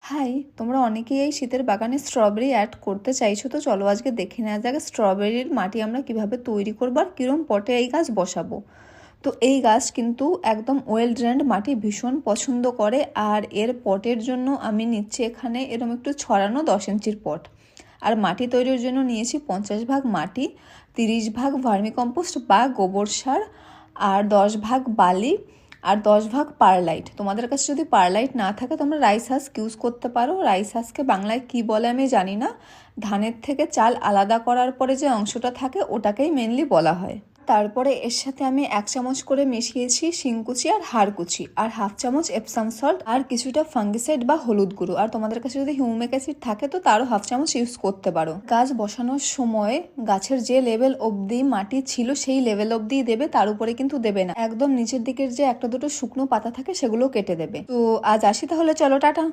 High, তোমরা অনেকেই এই শীতের বাগানে স্ট্রবেরি অ্যাড করতে চাইছো, তো চলো আজকে দেখে নেওয়া যাক স্ট্রবেরির মাটি আমরা কিভাবে তৈরি করবো আর কিরম পটে এই গাছ বসাবো। তো এই গাছ কিন্তু একদম ওয়েল ড্রেন্ড মাটি ভীষণ পছন্দ করে। আর এর পটের জন্য আমি নিচ্ছি এখানে এরকম একটু ছড়ানো 10 ইঞ্চির পট। আর মাটি তৈরির জন্য নিয়েছি 50 ভাগ মাটি, 30 ভাগ ভার্মিকম্পোস্ট বা গোবর সার, আর 10 ভাগ বালি, আর 10 ভাগ পারলাইট। তোমাদের কাছে যদি পারলাইট না থাকে তোমরা রাইস হাস্ক ইউজ করতে পারো। রাইস হাস্ককে বাংলায় কি বলে আমি জানি না। ধানের থেকে চাল আলাদা করার পরে যে অংশটা থাকে ওটাকেই মেনলি বলা হয়। তারপরে এর সাথে আমি 1 চামচ করে মিশিয়েছি শিংকুচি আর হাড়কুচি, আর 1/2 চামচ এপসাম সল্ট, আর কিছুটা ফাঙ্গিসাইড বা হলুদ গুঁড়ো। আর তোমাদের কাছে যদি হিউমিক অ্যাসিড থাকে তো তারও 1/2 চামচ ইউজ করতে পারো। গাছ বসানোর সময় গাছের যে লেভেল অবধি মাটি ছিল সেই লেভেল অবধি দেবে, তার উপরে কিন্তু দেবে না। একদম নিচের দিকের যে একটা দুটো শুকনো পাতা থাকে সেগুলো কেটে দেবে। তো আজ আসি তাহলে, চলো টাটা।